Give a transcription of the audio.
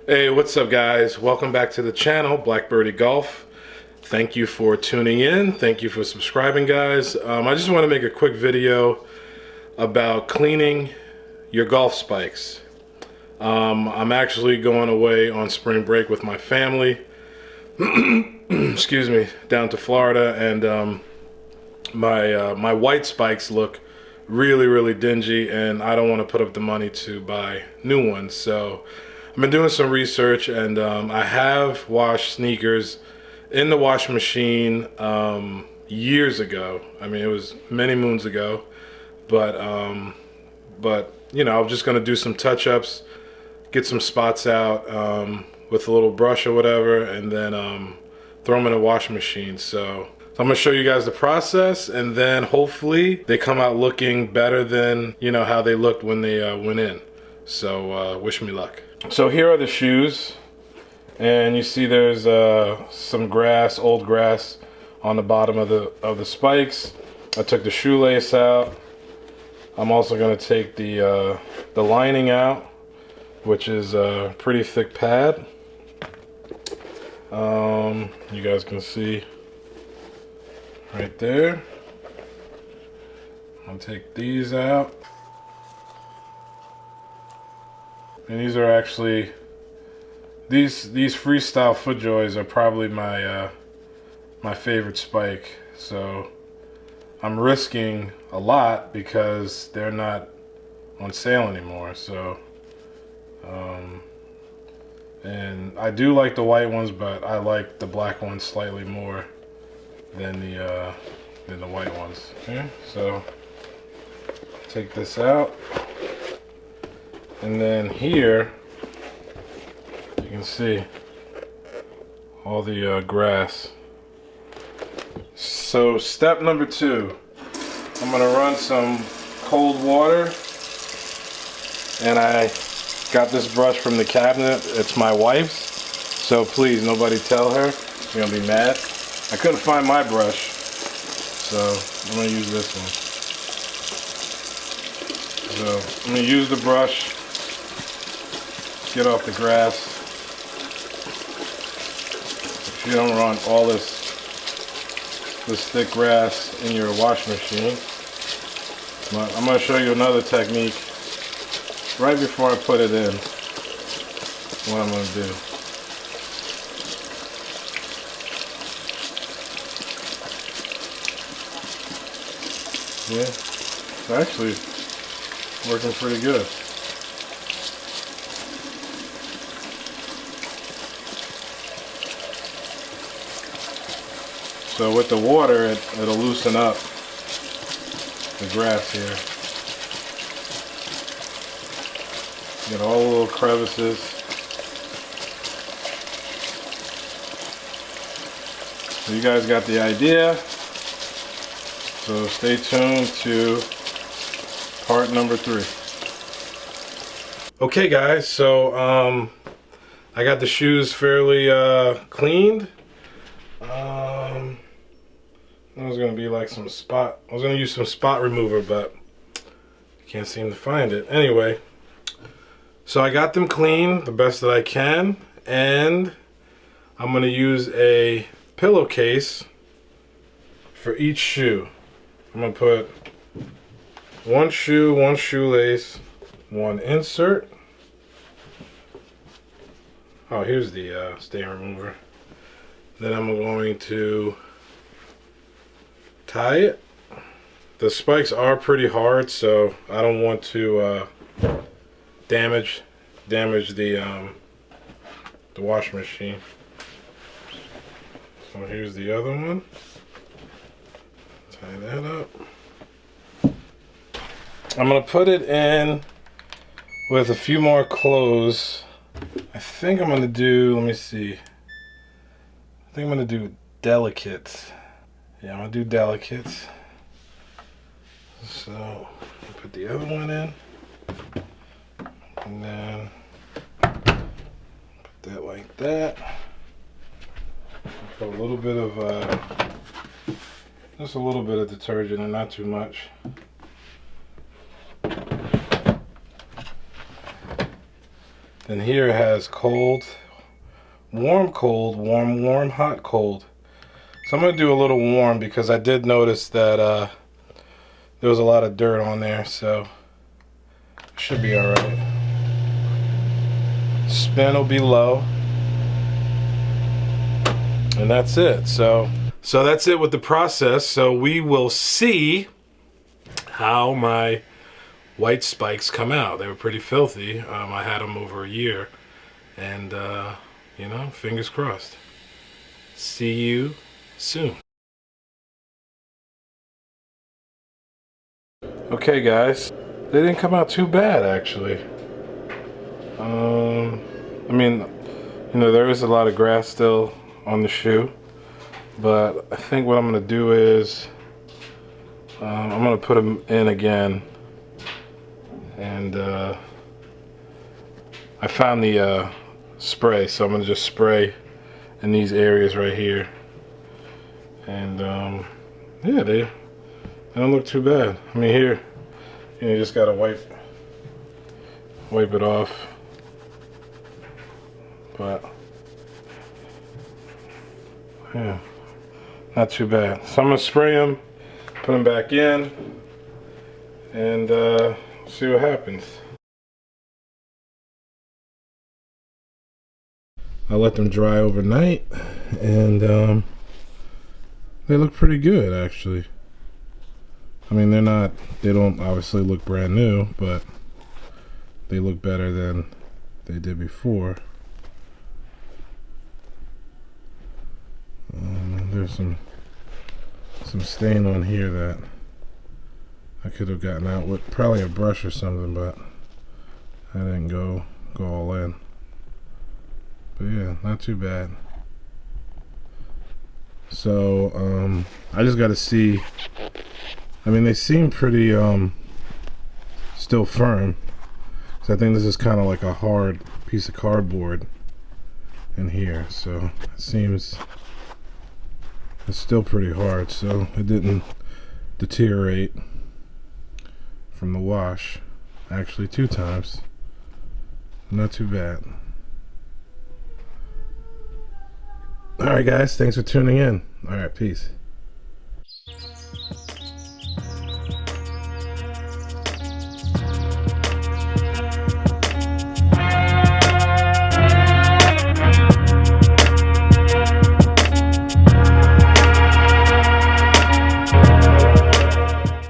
Hey, what's up guys? Welcome back to the channel, Birdie Golf. Thank you for tuning in. Thank you for subscribing, guys. I just want to make a quick video about cleaning your golf spikes. I'm actually going away on spring break with my family, excuse me, down to Florida, and my white spikes look really dingy, and I don't want to put up the money to buy new ones. So I've been doing some research, and I have washed sneakers in the washing machine years ago. I mean, it was many moons ago, but you know, I'm just gonna do some touch-ups, get some spots out with a little brush or whatever, and then throw them in a washing machine. So I'm gonna show you guys the process, and then hopefully they come out looking better than, you know, how they looked when they went in. So wish me luck. So here are the shoes, and you see there's some grass, old grass, on the bottom of the spikes. I took the shoelace out. I'm also going to take the lining out, which is a pretty thick pad. You guys can see right there. I'll take these out. And these are actually, these freestyle FootJoys are probably my my favorite spike. So I'm risking a lot because they're not on sale anymore. So and I do like the white ones, but I like the black ones slightly more than the white ones. Okay, so take this out. And then here, you can see all the grass. So step number 2, I'm gonna run some cold water, and I got this brush from the cabinet. It's my wife's, so please nobody tell her. She's gonna be mad. I couldn't find my brush, so I'm gonna use this one. So I'm gonna use the brush, get off the grass. If you don't run all this thick grass in your washing machine. But I'm going to show you another technique right before I put it in. What I'm going to do. Yeah, it's actually working pretty good. So with the water, it'll loosen up the grass here. Get all the little crevices. So you guys got the idea. So stay tuned to part number 3. Okay guys, so I got the shoes fairly cleaned. It was gonna be like some spot. I was gonna use some spot remover, but I can't seem to find it. Anyway, so I got them clean the best that I can, and I'm gonna use a pillowcase for each shoe. I'm gonna put one shoe, one shoelace, one insert. Oh, here's the stain remover. Then I'm going to tie it. The spikes are pretty hard, so I don't want to damage the washing machine. So here's the other one. Tie that up. I'm gonna put it in with a few more clothes. I think I'm gonna do, let me see. I think I'm gonna do delicates. Yeah, I'm gonna do delicates. So put the other one in, and then put that like that. Put a little bit of just a little bit of detergent, and not too much. Then here it has cold, warm, cold, warm, warm, hot, cold. So I'm gonna do a little warm because I did notice that there was a lot of dirt on there, so it should be all right. Spin will be low, and that's it. So that's it with the process. So we will see how my white spikes come out. They were pretty filthy. I had them over a year, and you know, fingers crossed. See you soon. Okay, guys, they didn't come out too bad actually. I mean, you know, there is a lot of grass still on the shoe, but I think what I'm gonna do is I'm gonna put them in again, and I found the spray, so I'm gonna just spray in these areas right here, and yeah, they don't look too bad. I mean, here, you know, you just gotta wipe it off, but yeah, not too bad. So I'm gonna spray them, put them back in, and see what happens. I let them dry overnight, and they look pretty good actually. I mean, they don't obviously look brand new, but they look better than they did before. There's some stain on here that I could have gotten out with probably a brush or something, but I didn't go all in. But yeah, not too bad. So I just got to see. I mean, they seem pretty still firm. So I think this is kind of like a hard piece of cardboard in here. So it seems it's still pretty hard. So it didn't deteriorate from the wash. Actually, 2 times. Not too bad. Alright guys, thanks for tuning in. Alright, peace.